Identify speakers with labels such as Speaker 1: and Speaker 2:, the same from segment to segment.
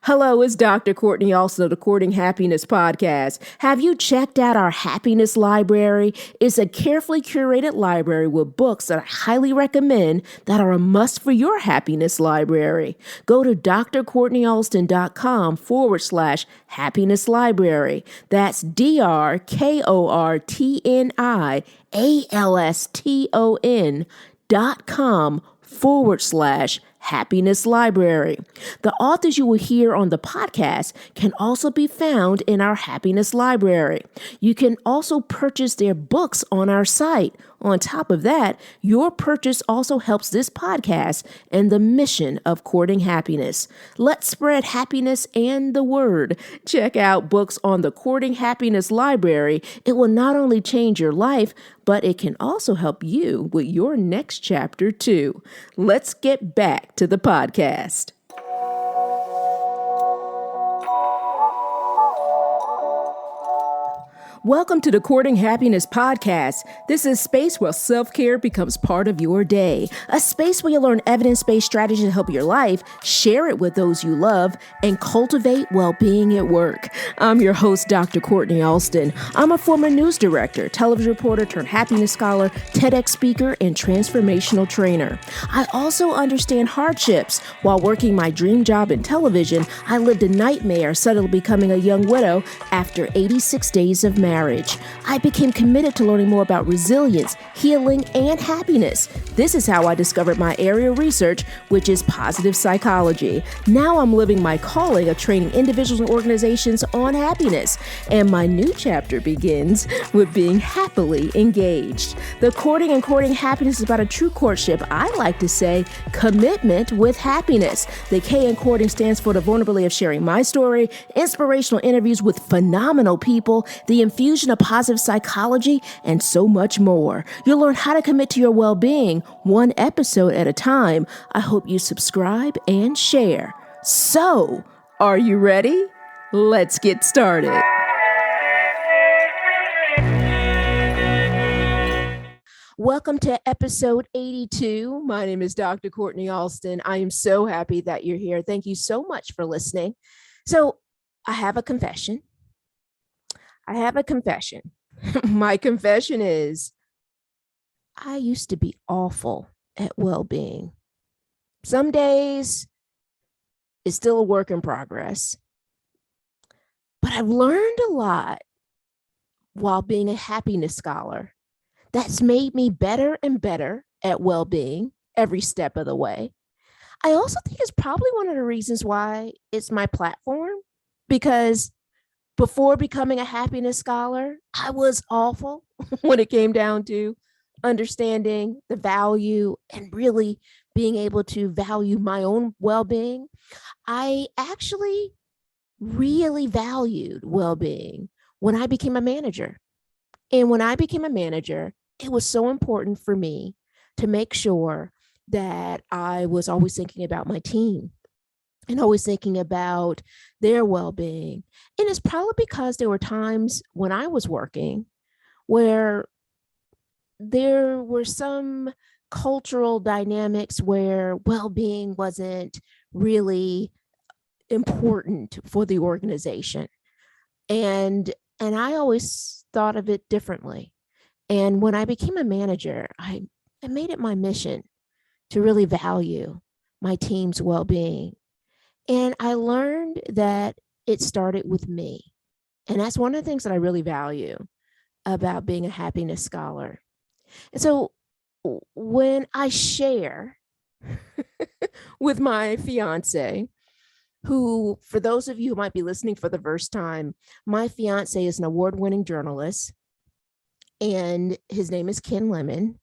Speaker 1: Hello, it's Dr. Kortni Alston of the Courting Happiness podcast. Have you checked out our happiness library? It's a carefully curated library with books that I highly recommend that are a must for your happiness library. Go to drkortnialston.com/happiness library. That's drkortnialston.com/happiness library. The authors you will hear on the podcast can also be found in our happiness library. You can also purchase their books on our site. On top of that, your purchase also helps this podcast and the mission of courting happiness. Let's spread happiness and the word. Check out books on the Courting Happiness Library. It will not only change your life, but it can also help you with your next chapter too. Let's get back to the podcast. Welcome to the Courting Happiness podcast. This is a space where self-care becomes part of your day. A space where you learn evidence-based strategies to help your life, share it with those you love, and cultivate well-being at work. I'm your host, Dr. Kortni Alston. I'm a former news director, television reporter turned happiness scholar, TEDx speaker, and transformational trainer. I also understand hardships. While working my dream job in television, I lived a nightmare suddenly becoming a young widow after 86 days of marriage. I became committed to learning more about resilience, healing, and happiness. This is how I discovered my area of research, which is positive psychology. Now I'm living my calling of training individuals and organizations on happiness. And my new chapter begins with being happily engaged. The Courting and Courting Happiness is about a true courtship. I like to say commitment with happiness. The K in courting stands for the vulnerability of sharing my story, inspirational interviews with phenomenal people, the infusion of positive psychology, and so much more. You'll learn how to commit to your well-being one episode at a time. I hope you subscribe and share. So, are you ready? Let's get started. Welcome to episode 82. My name is Dr. Kortni Alston. I am so happy that you're here. Thank you so much for listening. So, I have a confession. My confession is I used to be awful at well-being. Some days it's still a work in progress, but I've learned a lot while being a happiness scholar that's made me better and better at well-being every step of the way. I also think it's probably one of the reasons why it's my platform, because before becoming a happiness scholar, I was awful when it came down to understanding the value and really being able to value my own well-being. I actually really valued well-being when I became a manager. And when I became a manager, it was so important for me to make sure that I was always thinking about my team and always thinking about their well-being. And it's probably because there were times when I was working where there were some cultural dynamics where well-being wasn't really important for the organization. And I always thought of it differently. And when I became a manager, I made it my mission to really value my team's well-being. And I learned that it started with me. And that's one of the things that I really value about being a happiness scholar. And so when I share with my fiance, who, for those of you who might be listening for the first time, my fiance is an award-winning journalist, and his name is Ken Lemon.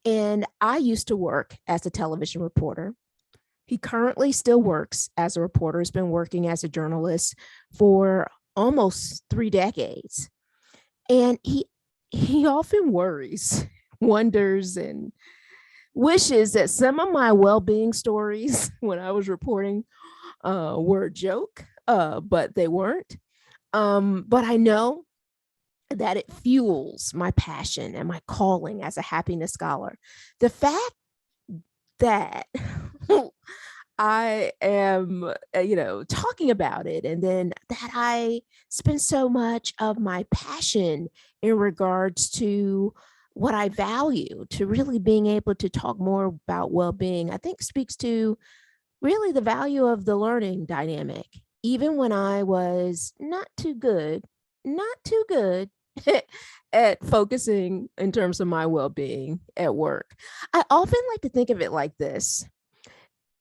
Speaker 1: And I used to work as a television reporter. He currently still works as a reporter, has been working as a journalist for almost 3 decades. And he often worries, wonders, and wishes that some of my well-being stories when I was reporting were a joke, but they weren't. But I know that it fuels my passion and my calling as a happiness scholar. The fact that I am, talking about it, and then that I spend so much of my passion in regards to what I value, to really being able to talk more about well-being, I think speaks to really the value of the learning dynamic. Even when I was not too good at focusing in terms of my well-being at work. I often like to think of it like this.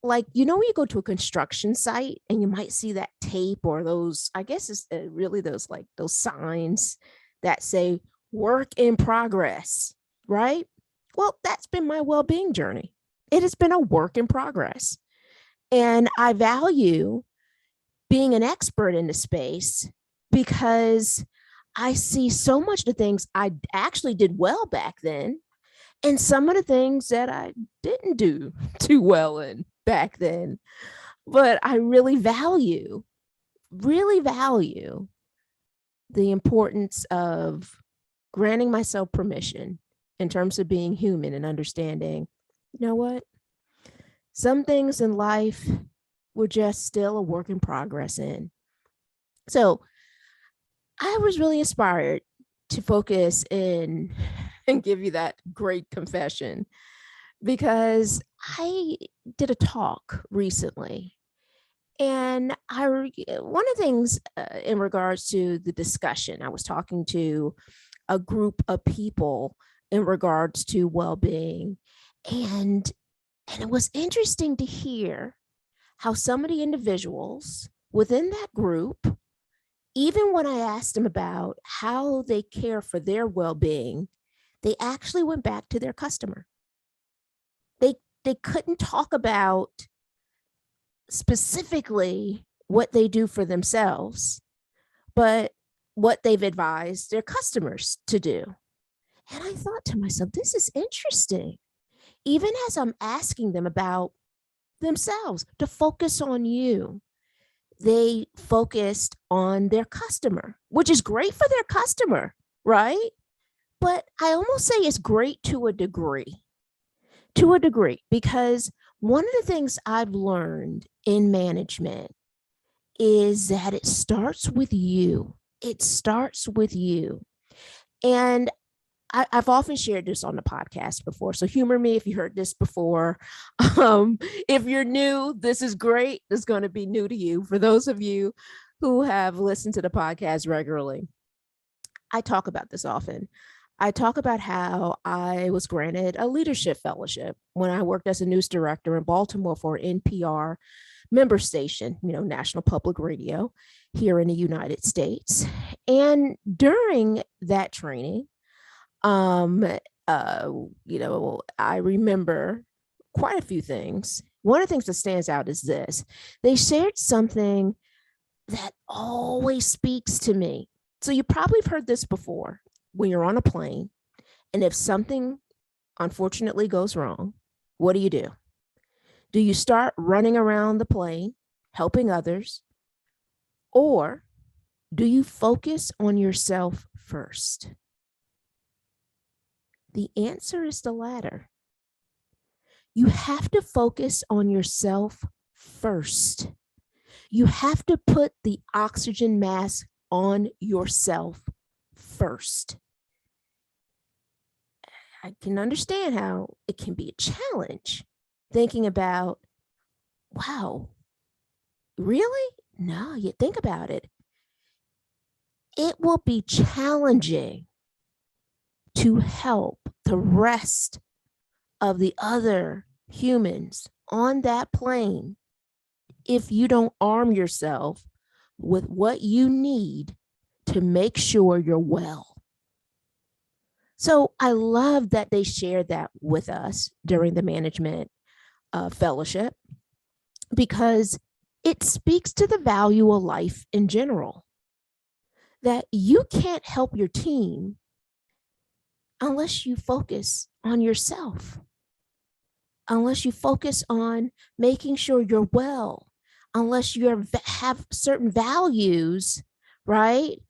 Speaker 1: Like, when you go to a construction site and you might see that tape or those, I guess it's really those like those signs that say work in progress, right? Well, that's been my well-being journey. It has been a work in progress. And I value being an expert in the space because I see so much of the things I actually did well back then and some of the things that I didn't do too well in back then. But I really value the importance of granting myself permission in terms of being human and understanding, you know what? Some things in life we're just still a work in progress in. So I was really inspired to focus in and give you that great confession because I did a talk recently. And one of the things in regards to the discussion, I was talking to a group of people in regards to well-being, and and it was interesting to hear how some of the individuals within that group, even when I asked them about how they care for their well-being, they actually went back to their customer. They they couldn't talk about specifically what they do for themselves, but what they've advised their customers to do. And I thought to myself, this is interesting. Even as I'm asking them about themselves to focus on you, they focused on their customer, which is great for their customer, right? But I almost say it's great to a degree, because one of the things I've learned in management is that it starts with you. It starts with you. And I've often shared this on the podcast before. So humor me if you heard this before. If you're new, this is great. This is going to be new to you. For those of you who have listened to the podcast regularly, I talk about this often. I talk about how I was granted a leadership fellowship when I worked as a news director in Baltimore for NPR member station, National Public Radio here in the United States. And during that training, um, I remember quite a few things. One of the things that stands out is this. They shared something that always speaks to me. So you probably have heard this before when you're on a plane, and if something unfortunately goes wrong, what do you do? Do you start running around the plane, helping others, or do you focus on yourself first? The answer is the latter. You have to focus on yourself first. You have to put the oxygen mask on yourself first. I can understand how it can be a challenge thinking about, wow, really? No, you think about it. It will be challenging to help the rest of the other humans on that plane if you don't arm yourself with what you need to make sure you're well. So I love that they shared that with us during the management fellowship, because it speaks to the value of life in general, that you can't help your team unless you focus on yourself, unless you focus on making sure you're well, unless you have certain values, right,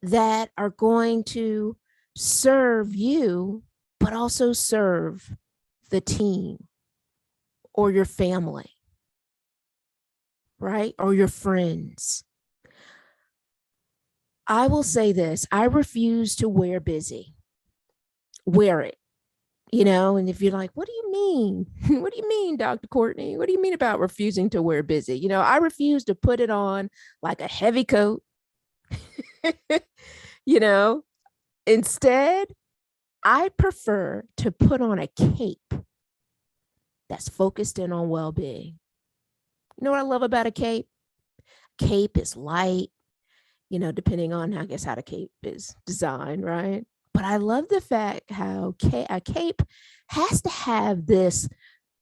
Speaker 1: that are going to serve you, but also serve the team or your family. right? Or your friends. I will say this, I refuse to wear busy. Wear it, and if you're like, what do you mean? What do you mean, Dr. Kortni? What do you mean about refusing to wear busy? I refuse to put it on like a heavy coat. you know, Instead, I prefer to put on a cape that's focused in on well-being. You know what I love about a cape? Cape is light, depending on, I guess, how the cape is designed, right? But I love the fact how a cape has to have this,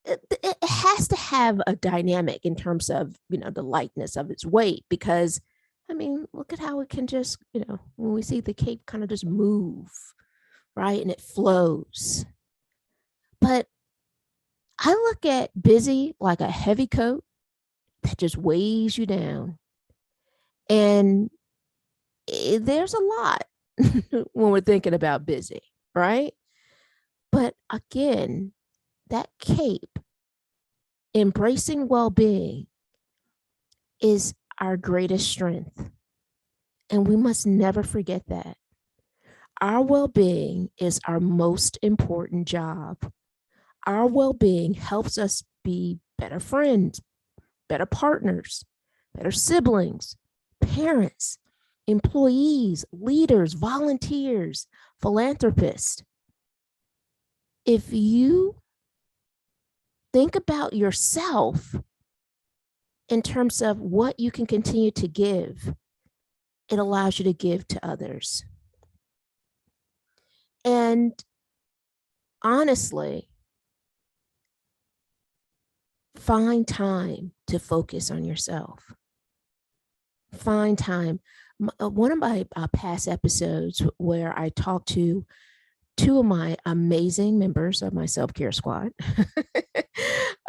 Speaker 1: it has to have a dynamic in terms of, the lightness of its weight, because, I mean, look at how it can just, when we see the cape kind of just move, right? And it flows. But I look at busy like a heavy coat that just weighs you down. And there's a lot when we're thinking about busy, right? But again, that cape, embracing well being, is our greatest strength. And we must never forget that. Our well being is our most important job. Our well being helps us be better friends, better partners, better siblings, parents, employees, leaders, volunteers, philanthropists. If you think about yourself in terms of what you can continue to give, it allows you to give to others. And honestly, find time to focus on yourself. Find time. One of my past episodes where I talked to two of my amazing members of my self-care squad,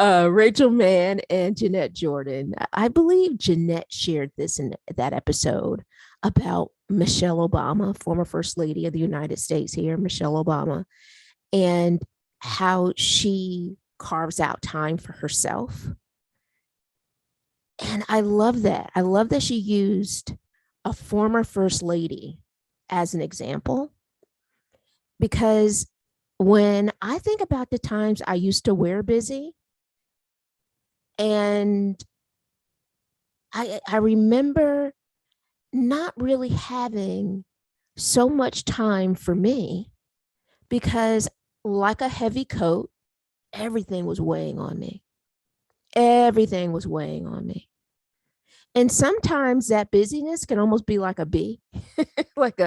Speaker 1: Rachel Mann and Jeanette Jordan. I believe Jeanette shared this in that episode about Michelle Obama, former First Lady of the United States here, Michelle Obama, and how she carves out time for herself. And I love that. I love that she used a former First Lady as an example, because when I think about the times I used to wear busy, and I remember not really having so much time for me, because like a heavy coat, everything was weighing on me. Everything was weighing on me. And sometimes that busyness can almost be like a bee, like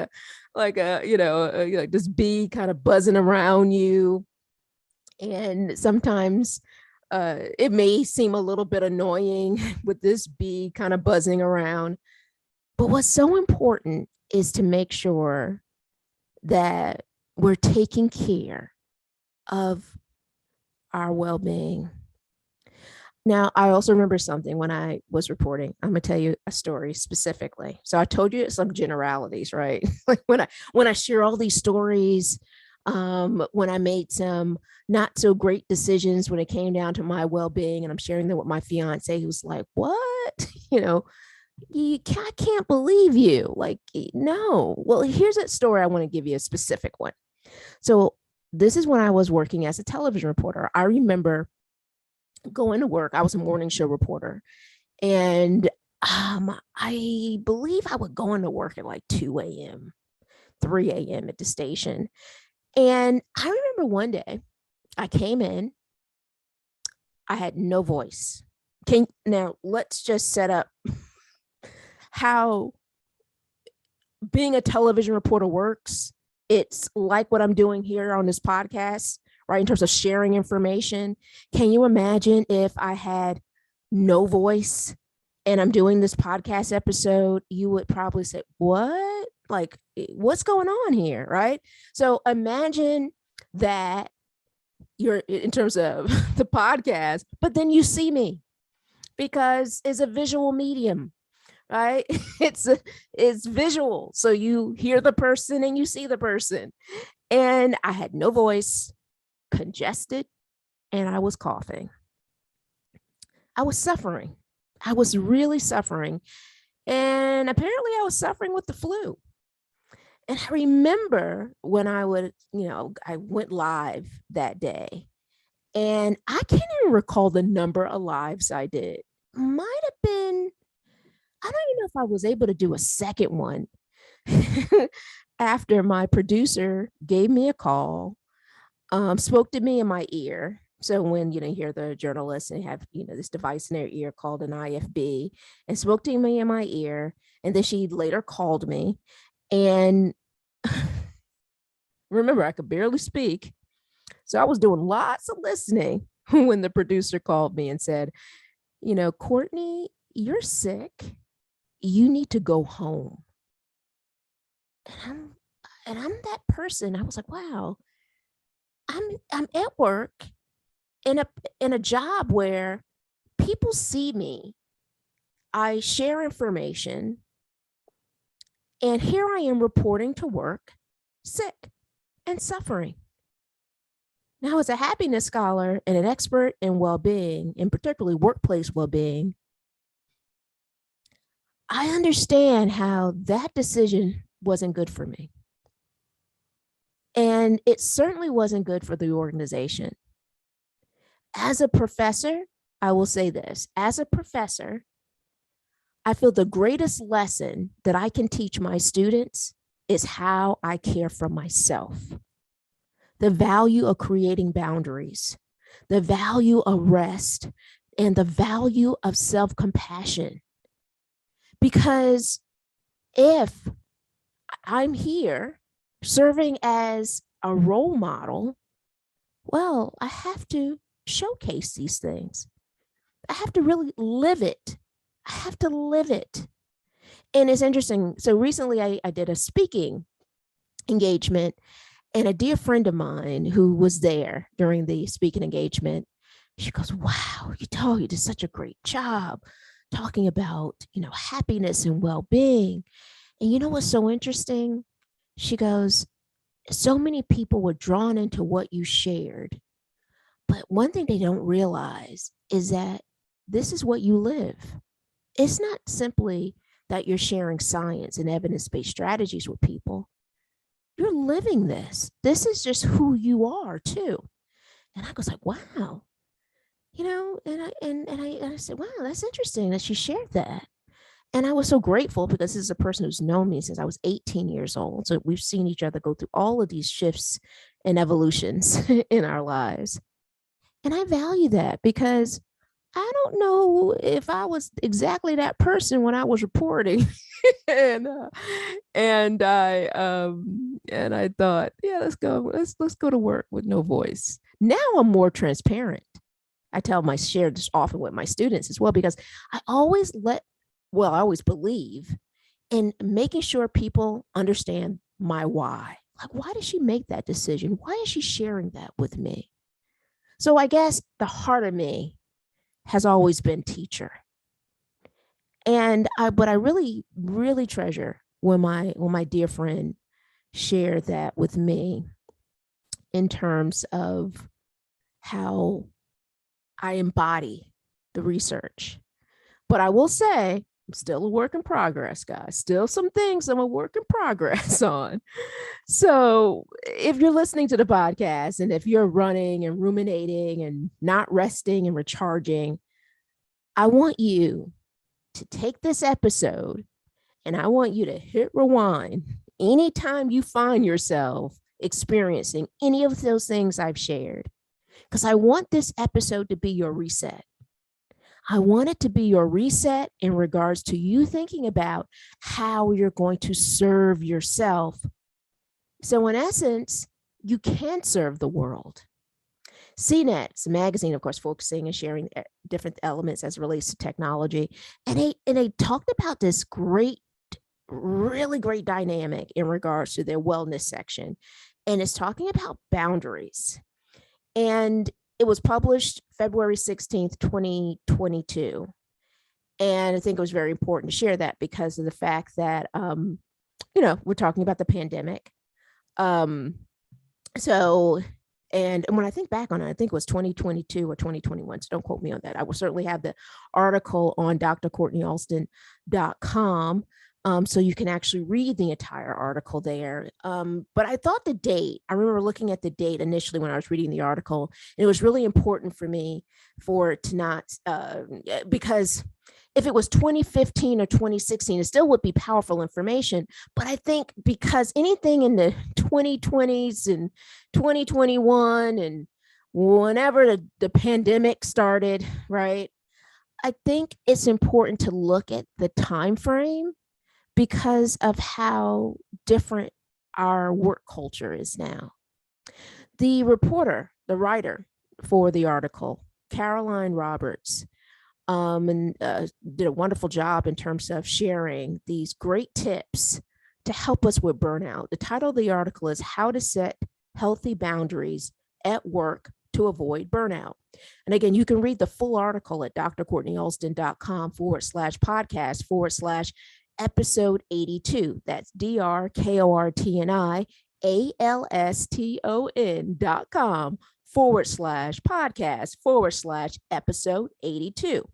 Speaker 1: like this bee kind of buzzing around you. And sometimes it may seem a little bit annoying with this bee kind of buzzing around. But what's so important is to make sure that we're taking care of our well-being. Now, I also remember something when I was reporting. I'm gonna tell you a story specifically. So I told you some generalities, right? Like when I share all these stories, when I made some not so great decisions when it came down to my well-being, and I'm sharing them with my fiance, who's like, "What? I can't believe you." Like, no. Well, here's that story. I want to give you a specific one. So this is when I was working as a television reporter. I remember going to work. I was a morning show reporter, and I believe I would go into work at like 2 a.m., 3 a.m. at the station. And I remember one day I came in, I had no voice. Now let's just set up how being a television reporter works. It's like what I'm doing here on this podcast, right? In terms of sharing information. Can you imagine if I had no voice and I'm doing this podcast episode? You would probably say, what? Like, what's going on here, right? So imagine that you're in terms of the podcast, but then you see me, because it's a visual medium, right? It's visual. So you hear the person and you see the person. And I had no voice, congested, and I was coughing. I was suffering. I was really suffering. And apparently I was suffering with the flu. And I remember when I went live that day, and I can't even recall the number of lives I did. Might have been, I don't even know if I was able to do a second one after my producer gave me a call, spoke to me in my ear. So when you hear the journalists and have this device in their ear called an IFB, and spoke to me in my ear, and then she later called me, and remember I could barely speak, so I was doing lots of listening when the producer called me and said, Kortni, you're sick. You need to go home. And I'm that person. I was like, wow, I'm at work in a job where people see me. I share information, and here I am reporting to work sick and suffering. Now, as a happiness scholar and an expert in well-being, and particularly workplace well-being, I understand how that decision wasn't good for me. And it certainly wasn't good for the organization. As a professor, I will say this, as a professor, I feel the greatest lesson that I can teach my students is how I care for myself. The value of creating boundaries, the value of rest, and the value of self-compassion. Because if I'm here serving as a role model, well, I have to showcase these things. I have to really live it. I have to live it. And it's interesting. So recently I did a speaking engagement, and a dear friend of mine who was there during the speaking engagement, she goes, wow, you did such a great job talking about, happiness and well-being. And you know what's so interesting? She goes, so many people were drawn into what you shared. But one thing they don't realize is that this is what you live. It's not simply that you're sharing science and evidence-based strategies with people. You're living this. This is just who you are too. And I was like, wow, and I said, wow, that's interesting that she shared that. And I was so grateful because this is a person who's known me since I was 18 years old. So we've seen each other go through all of these shifts and evolutions in our lives. And I value that because I don't know if I was exactly that person when I was reporting. and uh, and I thought, yeah, let's go to work with no voice. Now I'm more transparent. I share this often with my students as well, because I always believe in making sure people understand my why. Like, why did she make that decision? Why is she sharing that with me? So I guess the heart of me has always been teacher. But I really, really treasure when my dear friend shared that with me in terms of how I embody the research. But I will say, I'm still a work in progress, guys. Still some things I'm a work in progress on. So if you're listening to the podcast, and if you're running and ruminating and not resting and recharging, I want you to take this episode and I want you to hit rewind anytime you find yourself experiencing any of those things I've shared, because I want this episode to be your reset. I want it to be your reset in regards to you thinking about how you're going to serve yourself. So in essence, you can serve the world. CNET, it's a magazine, of course, focusing and sharing different elements as it relates to technology. And they talked about this really great dynamic in regards to their wellness section. And it's talking about boundaries. And it was published February 16th, 2022. And I think it was very important to share that because of the fact that, we're talking about the pandemic. So And when I think back on it, I think it was 2022 or 2021. So don't quote me on that. I will certainly have the article on drkortnialston.com. So you can actually read the entire article there. But I thought I remember looking at the date initially when I was reading the article, and it was really important for me for it to not, because if it was 2015 or 2016, it still would be powerful information. But I think because anything in the 2020s and 2021 and whenever the pandemic started, right? I think it's important to look at the time frame because of how different our work culture is now. The writer for the article, Caroline Roberts, and did a wonderful job in terms of sharing these great tips to help us with burnout. The title of the article is How to Set Healthy Boundaries at Work to Avoid Burnout. And again, you can read the full article at drkortnialston.com/podcast/episode 82. That's drkortnialston.com/podcast/episode 82.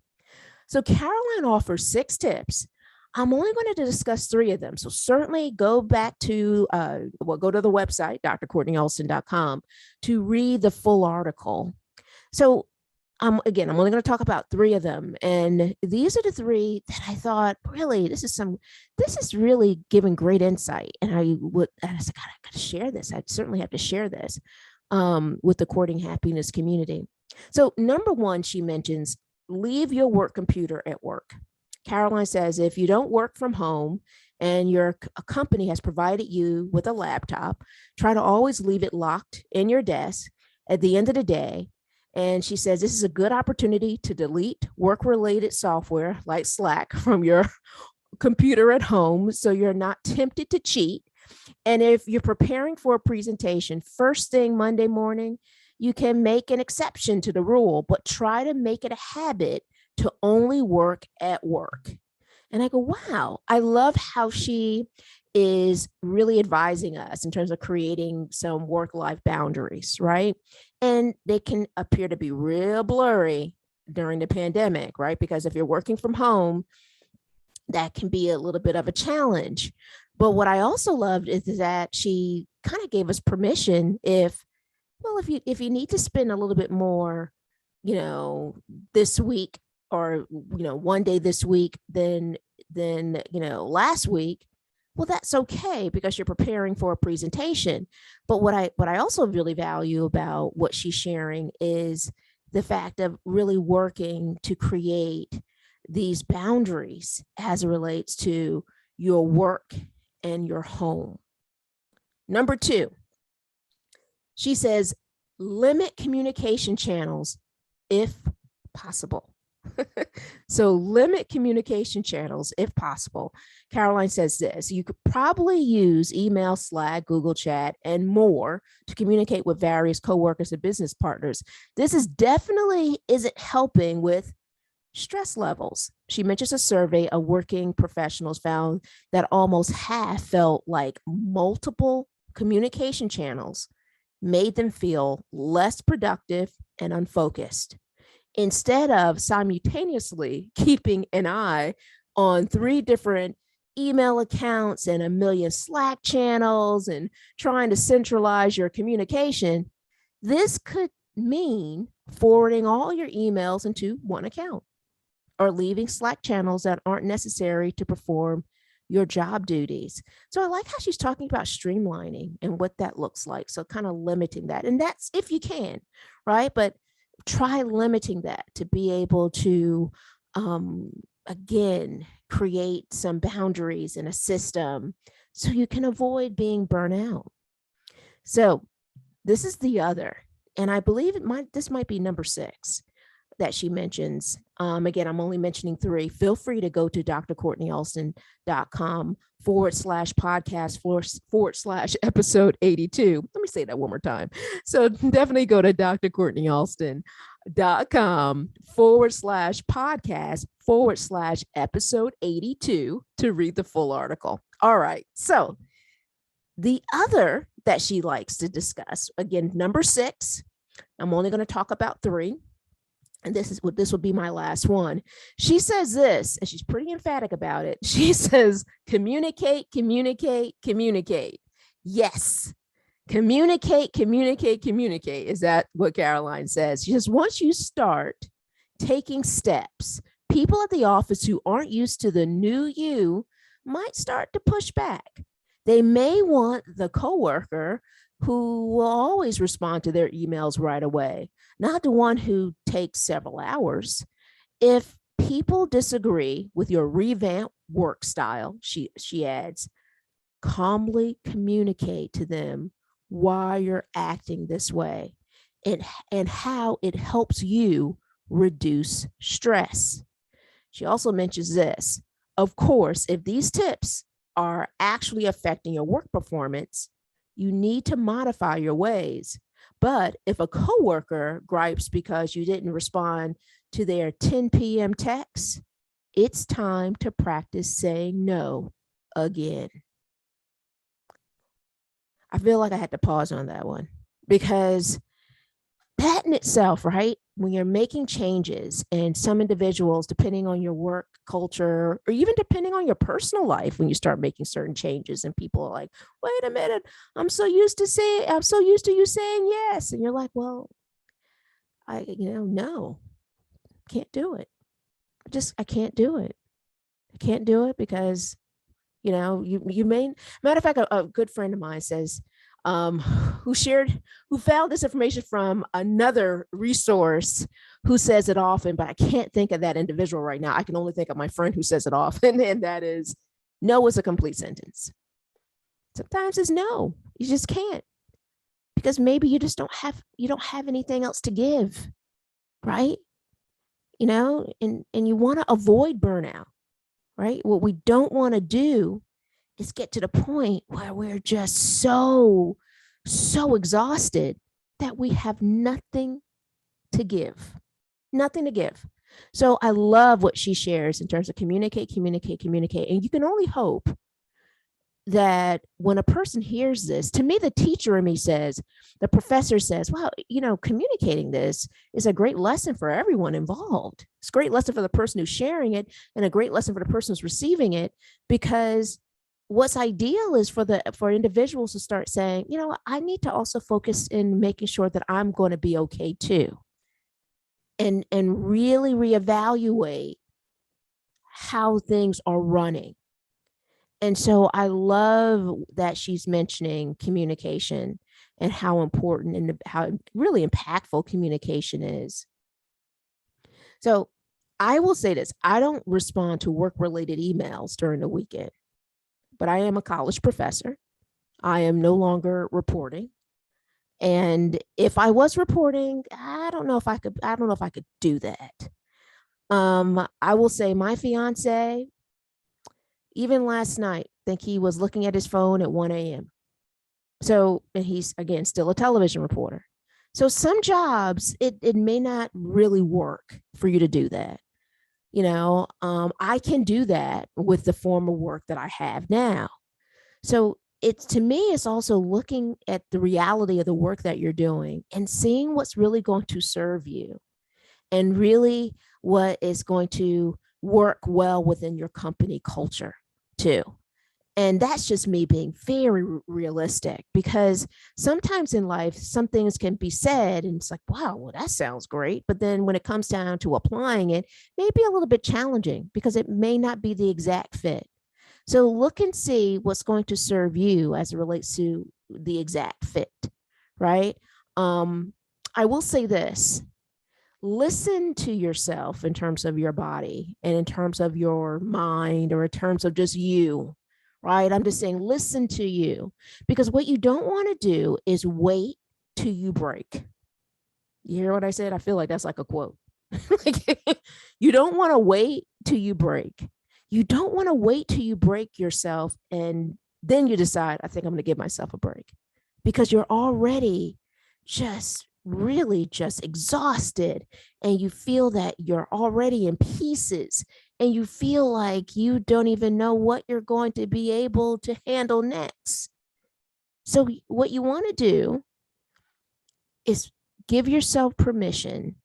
Speaker 1: So Caroline offers 6 tips. I'm only going to discuss 3 of them. So certainly go back to, go to the website, drkortnialston.com, to read the full article. So again, I'm only going to talk about 3 of them. And these are the 3 that I thought, really, this is really giving great insight. And I said, God, I got to share this. I certainly have to share this with the Courting Happiness community. So number 1, she mentions, leave your work computer at work. Caroline says, if you don't work from home and your company has provided you with a laptop, try to always leave it locked in your desk at the end of the day. And she says, this is a good opportunity to delete work-related software like Slack from your computer at home so you're not tempted to cheat. And if you're preparing for a presentation first thing Monday morning, you can make an exception to the rule, but try to make it a habit to only work at work. And I go, wow, I love how she is really advising us in terms of creating some work-life boundaries, right? And they can appear to be real blurry during the pandemic, right? Because if you're working from home, that can be a little bit of a challenge. But what I also loved is that she kind of gave us permission if you need to spend a little bit more, this week or, one day this week than last week, well, that's okay because you're preparing for a presentation. But what I also really value about what she's sharing is the fact of really working to create these boundaries as it relates to your work and your home. Number 2, she says, limit communication channels if possible. So limit communication channels if possible. Caroline says this, you could probably use email, Slack, Google Chat, and more to communicate with various coworkers and business partners. This definitely isn't helping with stress levels. She mentions a survey of working professionals found that almost half felt like multiple communication channels made them feel less productive and unfocused. Instead of simultaneously keeping an eye on 3 different email accounts and a million Slack channels and trying to centralize your communication, this could mean forwarding all your emails into one account or leaving Slack channels that aren't necessary to perform your job duties. So I like how she's talking about streamlining and what that looks like. So kind of limiting that. And that's if you can, right? But try limiting that to be able to, again, create some boundaries in a system so you can avoid being burnt out. So this is the other, and I believe this might be number 6 that she mentions. Again, I'm only mentioning 3. Feel free to go to drkortnialston.com/podcast/episode 82. Let me say that one more time. So definitely go to drkortnialston.com/podcast/episode 82 to read the full article. All right. So the other that she likes to discuss. Again, number 6, I'm only going to talk about 3. And this will be my last one. She says this, and she's pretty emphatic about it. She says, communicate, communicate, communicate. Yes. Communicate, communicate, communicate. Is that what Caroline says? She says, once you start taking steps, people at the office who aren't used to the new you might start to push back. They may want the coworker who will always respond to their emails right away, not the one who takes several hours. If people disagree with your revamped work style, she adds, calmly communicate to them why you're acting this way and how it helps you reduce stress. She also mentions this. Of course, if these tips are actually affecting your work performance, you need to modify your ways. But if a coworker gripes because you didn't respond to their 10 p.m. text, it's time to practice saying no again. I feel like I had to pause on that one because that in itself, right? When you're making changes, and some individuals, depending on your work culture, or even depending on your personal life, when you start making certain changes and people are like, wait a minute, I'm so used to you saying yes. And you're like, well, no, can't do it. I can't do it. I can't do it because, you may, matter of fact, a good friend of mine says, who found this information from another resource, who says it often, but I can't think of that individual right now. I can only think of my friend who says it often, and that is, no is a complete sentence. Sometimes it's no, you just can't, because maybe you don't have anything else to give, right? And you want to avoid burnout, right? What we don't want to do is get to the point where we're just so exhausted that we have nothing to give. So I love what she shares in terms of communicate. And you can only hope that when a person hears this, to me, the teacher in me says, the professor says, wow, communicating this is a great lesson for everyone involved. It's a great lesson for the person who's sharing it and a great lesson for the person who's receiving it, because what's ideal is for individuals to start saying, I need to also focus in making sure that I'm going to be okay too. And really reevaluate how things are running. And so I love that she's mentioning communication and how important and how really impactful communication is. So I will say this, I don't respond to work-related emails during the weekend, but I am a college professor. I am no longer reporting. And if I was reporting, I don't know if I could do that. I will say my fiance, even last night, I think he was looking at his phone at 1 a.m. So, and he's, again, still a television reporter. So some jobs, it may not really work for you to do that. I can do that with the form of work that I have now. So to me, it's also looking at the reality of the work that you're doing and seeing what's really going to serve you and really what is going to work well within your company culture too. And that's just me being very realistic, because sometimes in life, some things can be said and it's like, wow, well, that sounds great. But then when it comes down to applying it, may be a little bit challenging because it may not be the exact fit. So look and see what's going to serve you as it relates to the exact fit, right? I will say this. Listen to yourself in terms of your body and in terms of your mind, or in terms of just you, right? I'm just saying, listen to you, because what you don't want to do is wait till you break. You hear what I said? I feel like that's like a quote. You don't want to wait till you break. You don't want to wait till you break yourself and then you decide, I think I'm going to give myself a break, because you're already just really just exhausted, and you feel that you're already in pieces, and you feel like you don't even know what you're going to be able to handle next. So what you want to do is give yourself permission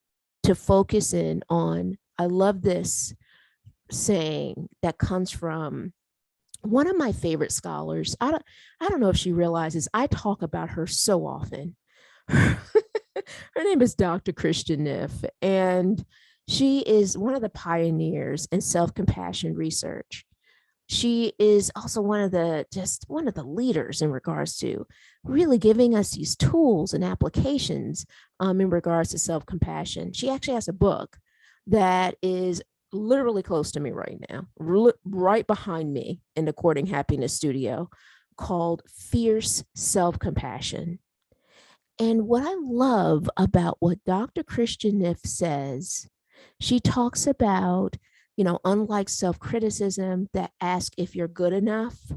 Speaker 1: to focus in on, I love this saying that comes from one of my favorite scholars. I don't know if she realizes I talk about her so often. Her name is Dr. Christian Neff, and she is one of the pioneers in self-compassion research. She is also one of the leaders in regards to really giving us these tools and applications in regards to self-compassion. She actually has a book that is literally close to me right now, right behind me in the Courting Happiness studio, called Fierce Self-Compassion. And what I love about what Dr. Christian Neff says, she talks about, unlike self-criticism that asks if you're good enough,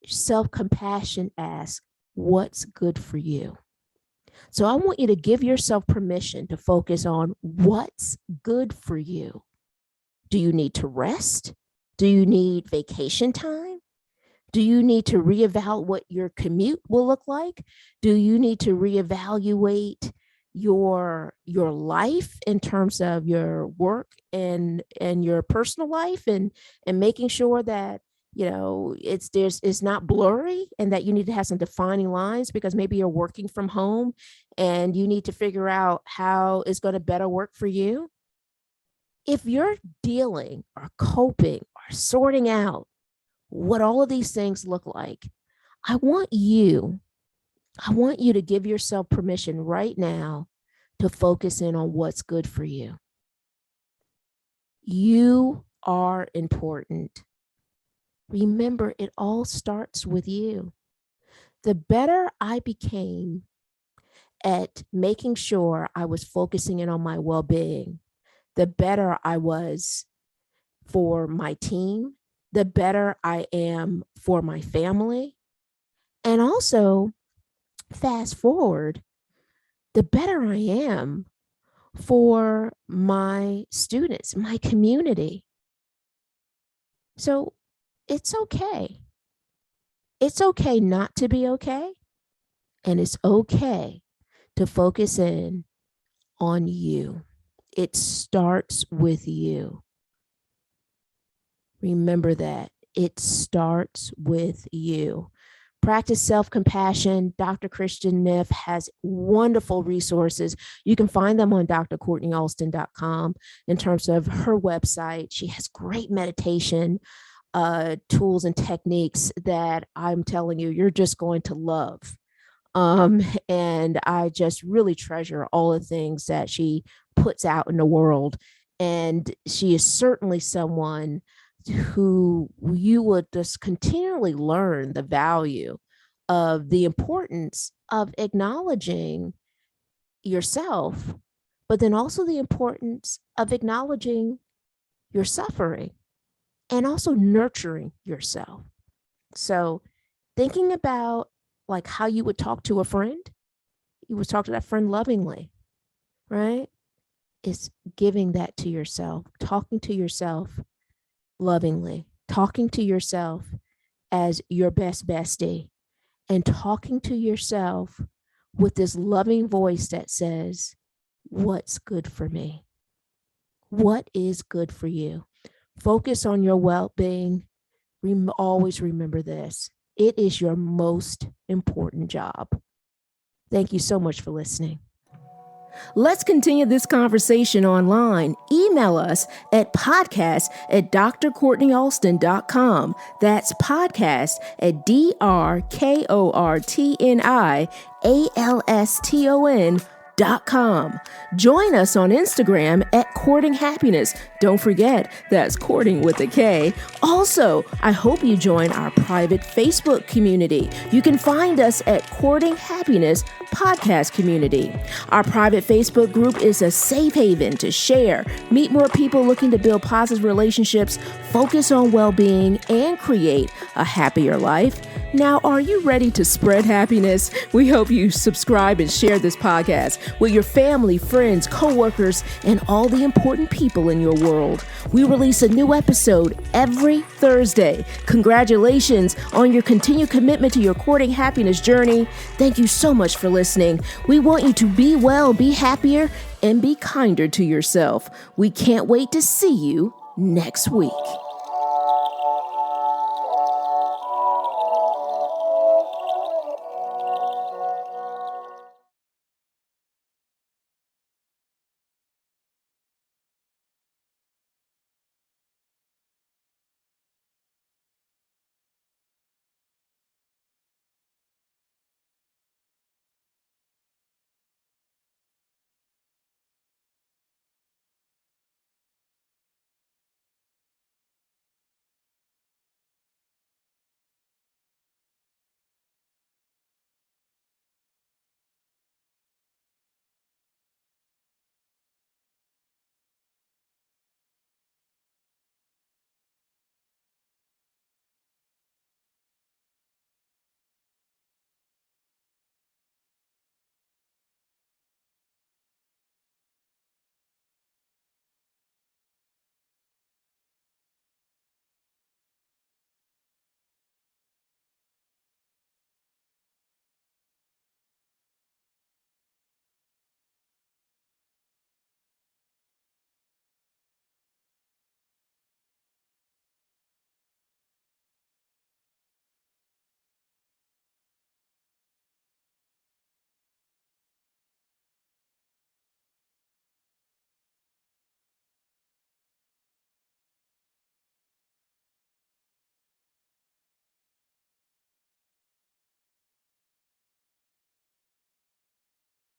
Speaker 1: self-compassion asks, what's good for you? So I want you to give yourself permission to focus on what's good for you. Do you need to rest? Do you need vacation time? Do you need to reevaluate what your commute will look like? Do you need to reevaluate your life in terms of your work and your personal life, and making sure that it's not blurry, and that you need to have some defining lines, because maybe you're working from home and you need to figure out how it's going to better work for you. If you're dealing or coping or sorting out what all of these things look like, I want you to give yourself permission right now to focus in on what's good for you. You are important. Remember, it all starts with you. The better I became at making sure I was focusing in on my well-being, the better I was for my team, the better I am for my family. And also, fast forward, the better I am for my students, my community. So it's okay. It's okay not to be okay. And it's okay to focus in on you. It starts with you. Remember that. It starts with you. Practice self-compassion. Dr. Christian Neff has wonderful resources. You can find them on drkortnialston.com in terms of her website. She has great meditation tools and techniques that I'm telling you, you're just going to love. And I just really treasure all the things that she puts out in the world. And she is certainly someone who you would just continually learn the value of, the importance of acknowledging yourself, but then also the importance of acknowledging your suffering and also nurturing yourself. So thinking about like how you would talk to a friend, you would talk to that friend lovingly, right? It's giving that to yourself, talking to yourself lovingly, talking to yourself as your best bestie, and talking to yourself with this loving voice that says, what's good for me? What is good for you? Focus on your well-being. Always remember this. It is your most important job. Thank you so much for listening. Let's continue this conversation online. Email us at podcast@drkortnialston.com. That's podcast@drkortnialston.com. Join us on Instagram at Courting Happiness. Don't forget, that's courting with a K. Also, I hope you join our private Facebook community. You can find us at Courting Happiness Podcast Community. Our private Facebook group is a safe haven to share, meet more people looking to build positive relationships, focus on well-being, and create a happier life. Now, are you ready to spread happiness? We hope you subscribe and share this podcast with your family, friends, coworkers, and all the important people in your world. We release a new episode every Thursday. Congratulations on your continued commitment to your courting happiness journey. Thank you so much for listening. We want you to be well, be happier, and be kinder to yourself. We can't wait to see you next week.